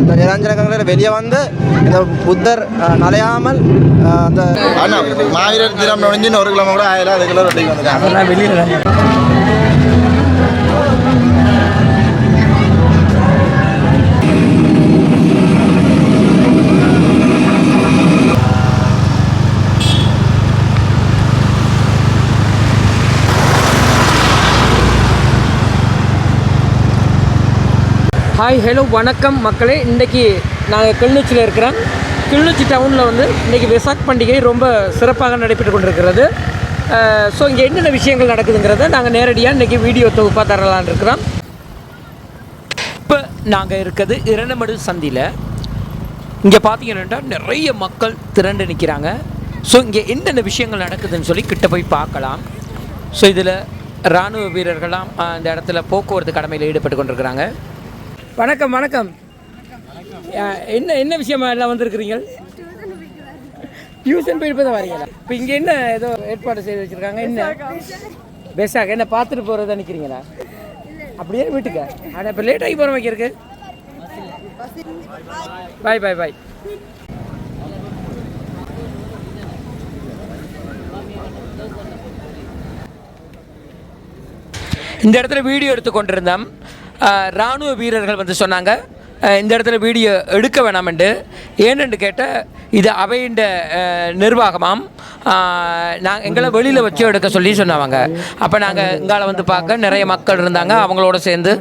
இந்த நிரஞ்சன கங்கையில் வெளியே வந்து இந்த புத்தர் நலையாமல் அந்த மாவீரர் தினம் நுழைஞ்சு 1 கிலோமீட்டர் கூட ஆயிரம் அதுக்குள்ள ரெடி வந்துட்டாங்க வெளியில். ஹாய் ஹலோ வணக்கம் மக்களே. இன்றைக்கி நாங்கள் கிளிநொச்சியில் இருக்கிறோம். கிளிநொச்சி டவுனில் வந்து இன்றைக்கி வெசாக் பண்டிகை ரொம்ப சிறப்பாக நடைபெற்று கொண்டிருக்கிறது. ஸோ இங்கே என்னென்ன விஷயங்கள் நடக்குதுங்கிறத நாங்கள் நேரடியாக இன்றைக்கி வீடியோ தொகுப்பாக தரலான்னு இருக்கிறோம். இப்போ நாங்கள் இருக்கிறது இரண்டமடு சந்தியில். இங்கே பார்த்தீங்கன்னா நிறைய மக்கள் திரண்டு நிற்கிறாங்க. ஸோ இங்கே என்னென்ன விஷயங்கள் நடக்குதுன்னு சொல்லி கிட்ட போய் பார்க்கலாம். ஸோ இதில் இராணுவ வீரர்களாம் அந்த இடத்துல போக்குவரத்து கடமையில் ஈடுபட்டு கொண்டிருக்கிறாங்க. வணக்கம் வணக்கம். என்ன விஷயமா எல்லாம் வந்திருக்கிறீங்க? டியூஷன் போயிட்டு தான் வரீங்களா? இப்போ இங்கே என்ன ஏதோ ஏற்பாடு செய்து வச்சுருக்காங்க? என்ன பெஸ்ஸாக என்ன பார்த்துட்டு போகிறதா நிற்கிறீங்களா? அப்படியே வீட்டுக்கு ஆனால் இப்போ லேட் ஆகி போகிற வைக்கிறதுக்கு. பாய் பாய் பாய். இந்த இடத்துல வீடியோ எடுத்து கொண்டிருந்தோம். இராணுவ வீரர்கள் வந்து சொன்னாங்க இந்த இடத்துல வீடியோ எடுக்க வேணாமெண்டு. ஏன்னு கேட்டால் இது அவையின் நிர்வாகமாம். நாங்கள் எங்களை வெளியில் வச்சு எடுக்க சொல்லி சொன்னாங்க. அப்போ நாங்கள் இங்கால வந்து பார்க்க நிறைய மக்கள் இருந்தாங்க. அவங்களோட சேர்ந்து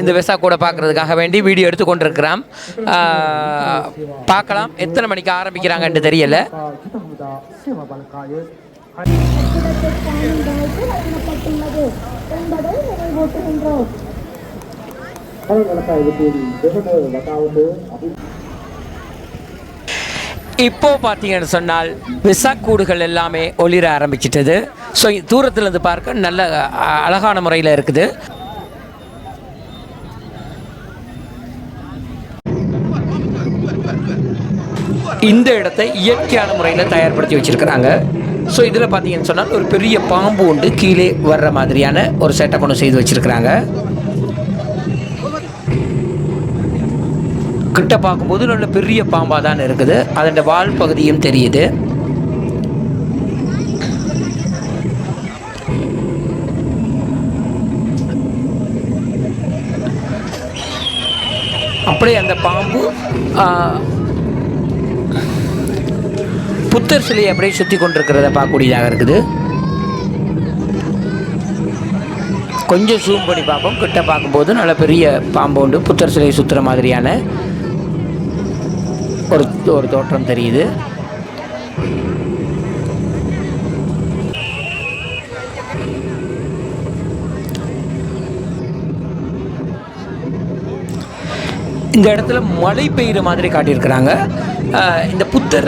இந்த வெசாக் கூட பார்க்குறதுக்காக வேண்டி வீடியோ எடுத்து கொண்டிருக்கிறோம். பார்க்கலாம் எத்தனை மணிக்கு ஆரம்பிக்கிறாங்கன்னு தெரியல. இப்போ பார்த்தீங்கன்னு சொன்னால் வெசாக் கூடுகள் எல்லாமே ஒளிர ஆரம்பிச்சிட்டது. ஸோ தூரத்தில் இருந்து பார்க்க நல்ல அழகான முறையில் இருக்குது. இந்த இடத்தை இயற்கையான முறையில் தயார்படுத்தி வச்சுருக்கிறாங்க. ஸோ இதில் பார்த்தீங்கன்னு சொன்னால் ஒரு பெரிய பாம்பு உண்டு கீழே வர்ற மாதிரியான ஒரு செட்டப் ஒன்று செய்து வச்சுருக்கிறாங்க. கிட்ட பார்க்கும்போது நல்ல பெரிய பாம்பாக தான் இருக்குது. அதோட வால் பகுதியும் தெரியுது. அப்படியே அந்த பாம்பு புத்தர் சிலையை அப்படியே சுற்றி கொண்டிருக்கிறத பார்க்கக்கூடியதாக இருக்குது. கொஞ்சம் ஜூம் பண்ணி பார்ப்போம். கிட்ட பார்க்கும்போது நல்ல பெரிய பாம்பு உண்டு புத்தர் சிலையை சுற்றுற மாதிரியான ஒரு தோற்றம் தெரியுது. இந்த இடத்துல மழை பெய்கிற மாதிரி காட்டியிருக்கிறாங்க. இந்த புத்தர்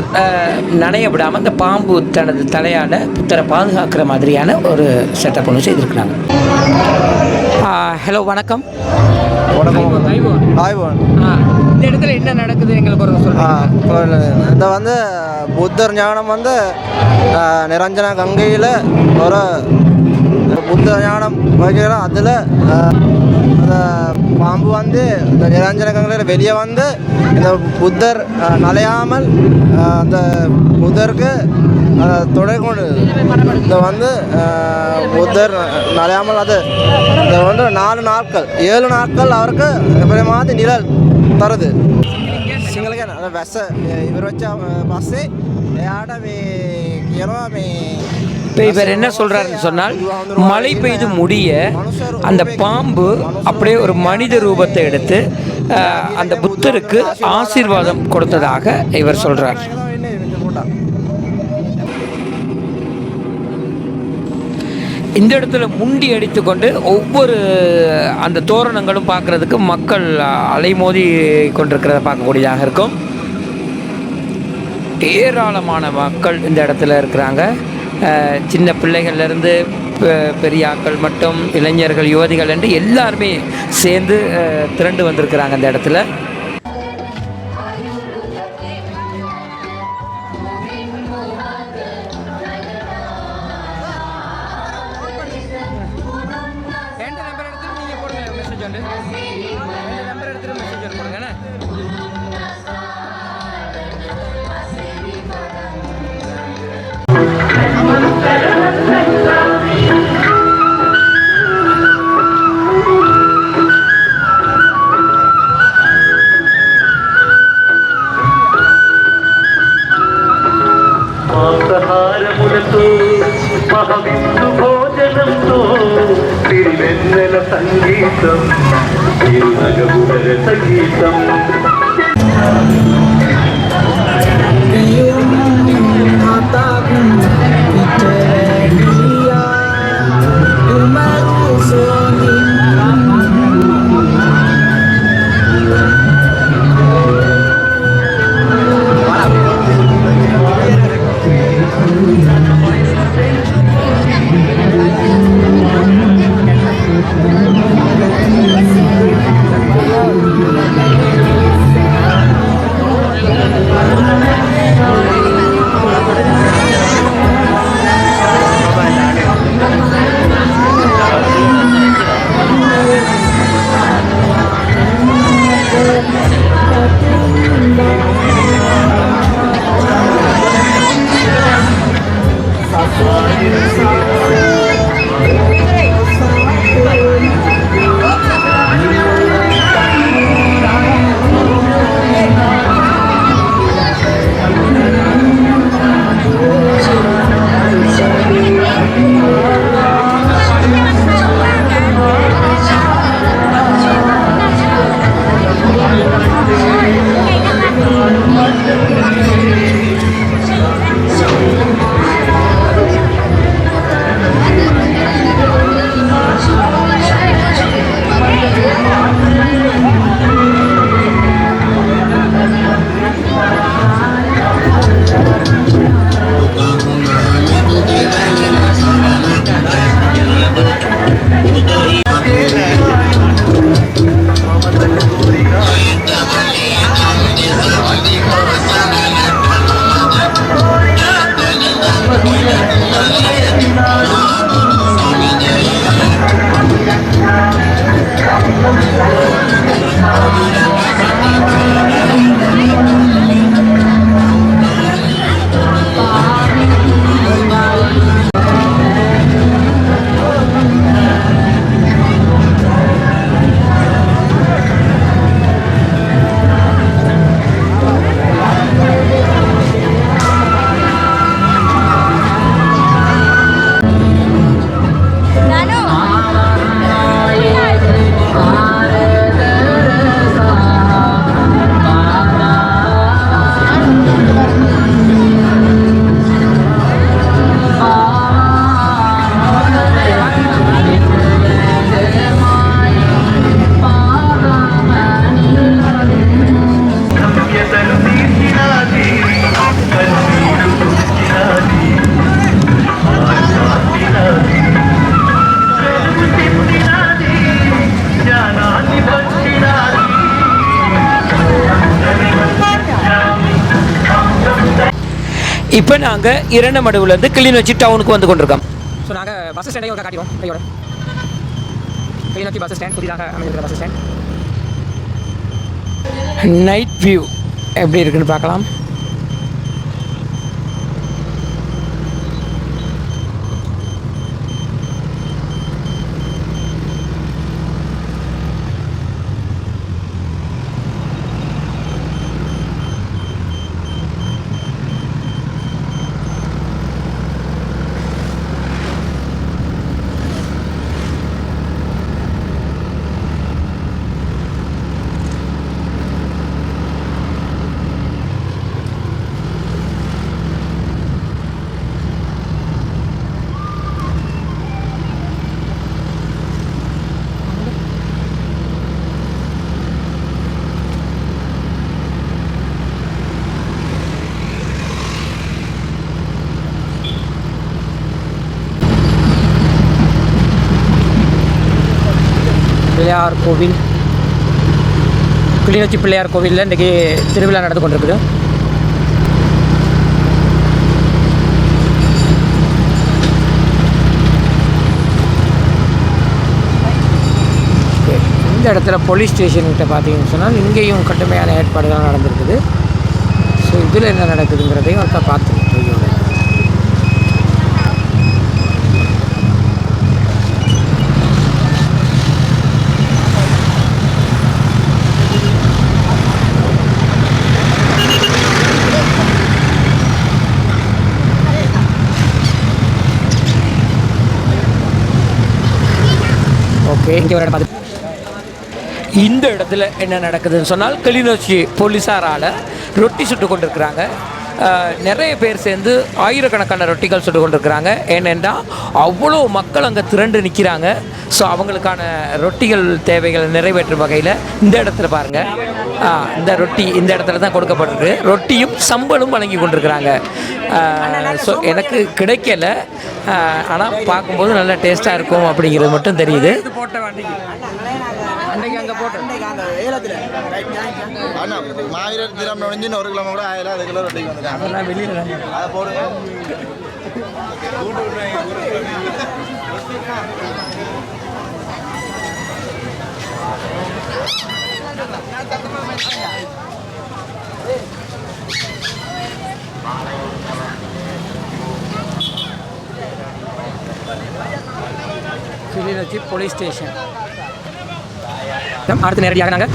நனைய விடாமல் இந்த பாம்பு தனது தலையால் புத்தரை பாதுகாக்கிற மாதிரியான ஒரு செட்டப் ஒன்று செய்திருக்கிறாங்க. ஹலோ வணக்கம். வணக்கம். இந்த இடத்துல என்ன நடக்குது எங்களுக்கு ஒரு சொல்லுங்க. இந்த வந்து புத்தர் ஞானம் வந்து நிரஞ்சன கங்கையில் ஒரு புத்த ஞானம் வகைக்கிறோம். அதில் அந்த பாம்பு வந்து இந்த நிரஞ்சன கங்கையில் வெளியே வந்து இந்த புத்தர் நலையாமல் அந்த புத்தருக்கு தொடை கொண்டு இந்த வந்து புத்தர் நலையாமல் அது இந்த வந்து 4 நாட்கள் 7 நாட்கள் அவருக்கு எப்படி மாதிரி நிழல் தருது. සිංහලගෙන වැස්ස ඉවර වෙච්ච පස්සේ එයාට මේ කියනවා මේ இப்போ இவர் என்ன சொல்கிறாருன்னு சொன்னால் மழை பெய்து முடிய அந்த பாம்பு அப்படியே ஒரு மனித ரூபத்தை எடுத்து அந்த புத்தருக்கு ஆசீர்வாதம் கொடுத்ததாக இவர் சொல்கிறார். இந்த இடத்துல முண்டி அடித்துக்கொண்டு ஒவ்வொரு அந்த தோரணங்களும் பார்க்குறதுக்கு மக்கள் அலைமோதி கொண்டிருக்கிறத பார்க்கக்கூடியதாக இருக்கும். ஏராளமான மக்கள் இந்த இடத்துல இருக்கிறாங்க. சின்ன பிள்ளைகள்லேருந்து பெரிய ஆட்கள் மட்டும் இளைஞர்கள் யுவதிகள் என்று எல்லாருமே சேர்ந்து திரண்டு வந்திருக்கிறாங்க அந்த இடத்துல. நம்பர் எடுத்துட்டு மெசேஜ் విందు భోజనంతో తిరివెన్నెల సంగీతం తిరునగబుడల సంగీతం இப்போ நாங்கள் இரண்டமடுவுலேருந்து கிளிநொச்சி டவுனுக்கு வந்து கொண்டிருக்கோம். ஸோ நாங்கள் பஸ் ஸ்டாண்டையும் காட்டிடுவோம் கையோட. கிளிநொச்சி பஸ் ஸ்டாண்ட், புதிதாக அமைந்திருக்கிற பஸ் ஸ்டாண்ட். நைட் வியூ எப்படி இருக்குன்னு பார்க்கலாம். பிள்ளையார் கோவில், கிளிநொச்சி பிள்ளையார் கோவிலில் இன்றைக்கி திருவிழா நடந்து கொண்டிருக்குது. இந்த இடத்துல போலீஸ் ஸ்டேஷன்கிட்ட பார்த்தீங்கன்னு சொன்னால் இங்கேயும் கடுமையான ஏற்பாடுகள் நடந்திருக்குது. ஸோ இதில் என்ன நடக்குதுங்கிறதையும் ஒருக்கா பார்த்துட்டு ஓகே, இங்கே ஒரு இடம் பார்த்து இந்த இடத்துல என்ன நடக்குதுன்னு சொன்னால் கிளிநொச்சி போலீஸாரால் ரொட்டி சுட்டு கொண்டிருக்கிறாங்க. நிறைய பேர் சேர்ந்து ஆயிரக்கணக்கான ரொட்டிகள் சுட்டு கொண்டிருக்கிறாங்க. ஏனென்றால் அவ்வளோ மக்கள் அங்கே திரண்டு நிற்கிறாங்க. ஸோ அவங்களுக்கான ரொட்டிகள் தேவைகளை நிறைவேற்றும் வகையில் இந்த இடத்துல பாருங்கள், இந்த ரொட்டி இந்த இடத்துல தான் கொடுக்கப்பட்டிருக்கு. ரொட்டியும் சம்பளும் வழங்கி கொண்டிருக்கிறாங்க. ஸோ எனக்கு கிடைக்கல, ஆனால் பார்க்கும்போது நல்லா டேஸ்ட்டாக இருக்கும் அப்படிங்கிறது மட்டும் தெரியுது. அன்றைக்கு அங்கே போட்டோம் மாவீரர் தினம் நுழைஞ்சு 1 கிலோ கூட 1000 கிலோ ரொட்டி வந்துட்டாங்க. அதெல்லாம் வெளியில் அதை போடுங்க. Kilinochchi police station. அடுத்து நேரடியாக நாங்கள்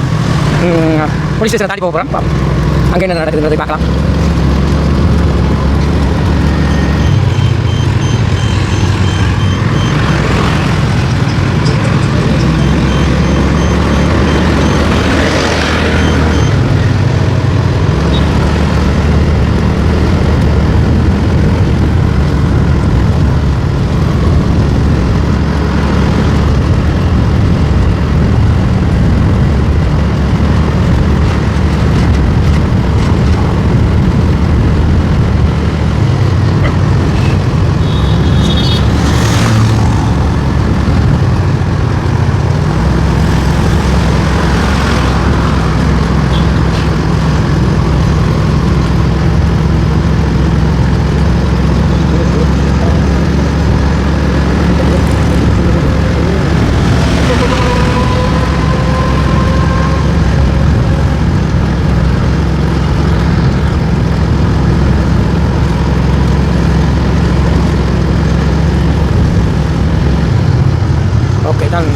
போலீஸ் ஸ்டேஷனை தாண்டி போக போகிறோம். அங்கே என்ன நடக்குதுன்றதை பார்க்கலாம்.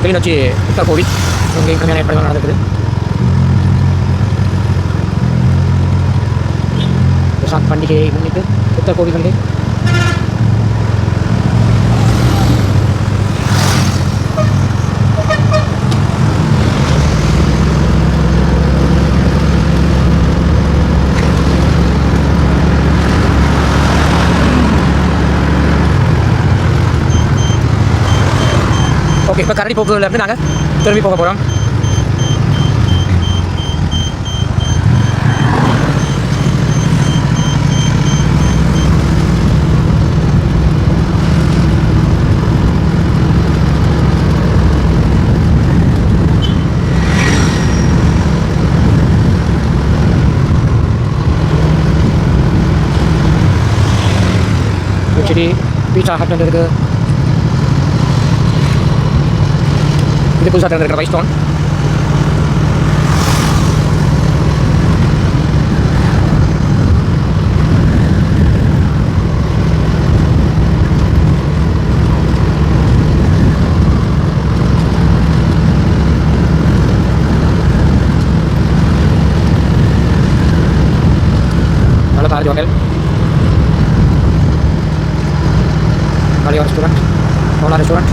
கிளிநொச்சி புத்தர் கோவில் இங்கே கம்மியான ஏற்பாடுகள் நடக்குது. வெசாக் பண்டிகையை முன்னிட்டு புத்தர் கோவில்களிலே ஓகே, இப்போ கரடி போக்குலேருந்து நாங்கள் திரும்பி போக போகிறோம். jadi pizza hut dan இருக்குது. இது புதுசாக திறந்திருக்கிற வைஸ்டோன். Lalu Tarik Hotel, Mario Restaurant, Mola Restaurant.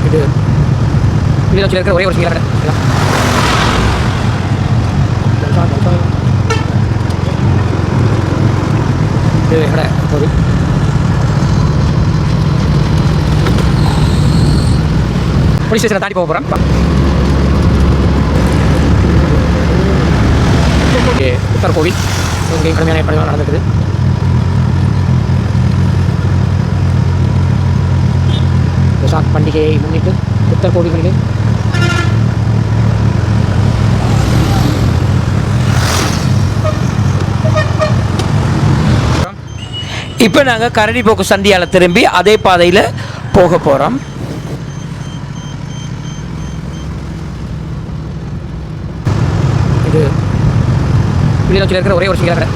இது கிளிநொச்சியில் இருக்கிற ஒரே ஒரு சிங்கிள் கடை. இது கடை கோவில். போலீஸ் ஸ்டேஷனை தாண்டி போக போகிறேன். புத்தர் கோவில் இங்கே கடுமையான ஏற்பாடுகள் நடந்துக்குது. வெசாக் பண்டிகையை முன்னிட்டு புத்தர் கோவில்களிலே இப்போ நாங்கள் கரடி போக்கு சந்தியால் திரும்பி அதே பாதையில் போக போகிறோம். இது கிளிநொச்சியில் இருக்கிற ஒரே ஒரு சிங்கிள் கடை.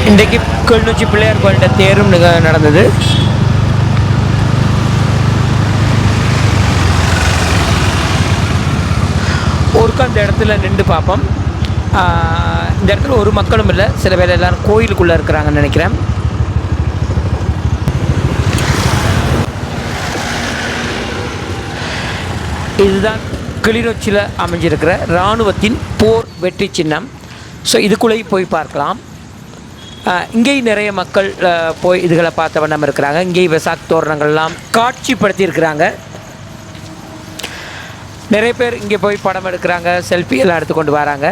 இன்றைக்கு கிளிநொச்சி பிள்ளையார் கோயில்கிட்ட தேரும் நடந்தது. ஒருக்கா அந்த இடத்துல நின்று பார்ப்போம். இந்த இடத்துல ஒரு மக்களும் இல்லை, சில பேர் எல்லோரும் கோயிலுக்குள்ளே இருக்கிறாங்கன்னு நினைக்கிறேன். இதுதான் கிளிநொச்சியில் அமைஞ்சிருக்கிற இராணுவத்தின் போர் வெற்றி சின்னம். ஸோ இதுக்குள்ளேயும் போய் பார்க்கலாம். இங்கேயும் நிறைய மக்கள் போய் இதுகளை பார்த்த வண்ணம் இருக்கிறாங்க. இங்கேயும் வெசாக் தோரணங்கள்லாம் காட்சிப்படுத்தியிருக்கிறாங்க. நிறைய பேர் இங்கே போய் படம் எடுக்கிறாங்க, செல்ஃபி எல்லாம் எடுத்துக்கொண்டு வராங்க.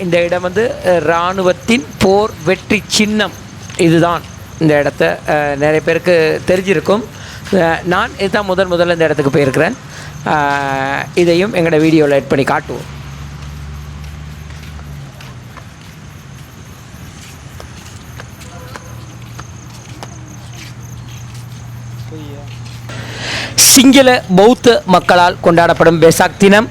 இந்த இடம் வந்து இராணுவத்தின் போர் வெற்றி சின்னம். இதுதான் இந்த இடத்த நிறைய பேருக்கு தெரிஞ்சிருக்கும். நான் இதுதான் முதல்ல இந்த இடத்துக்கு போயிருக்கிறேன். இதையும் எங்களோட வீடியோவில் எட் பண்ணி காட்டுவோம். சிங்கள பௌத்த மக்களால் கொண்டாடப்படும் வெசாக் தினம்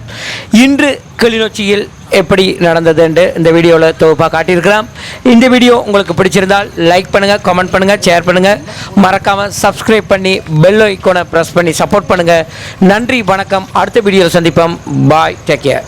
இன்று கிளிநொச்சியில் எப்படி நடந்தது என்று இந்த வீடியோவில் தொகுப்பாக காட்டியிருக்கிறோம். இந்த வீடியோ உங்களுக்கு பிடிச்சிருந்தால் லைக் பண்ணுங்கள், கமெண்ட் பண்ணுங்கள், ஷேர் பண்ணுங்கள். மறக்காமல் சப்ஸ்கிரைப் பண்ணி பெல் ஐக்கானை ப்ரெஸ் பண்ணி சப்போர்ட் பண்ணுங்கள். நன்றி, வணக்கம். அடுத்த வீடியோவில் சந்திப்போம். பாய், டேக் கேர்.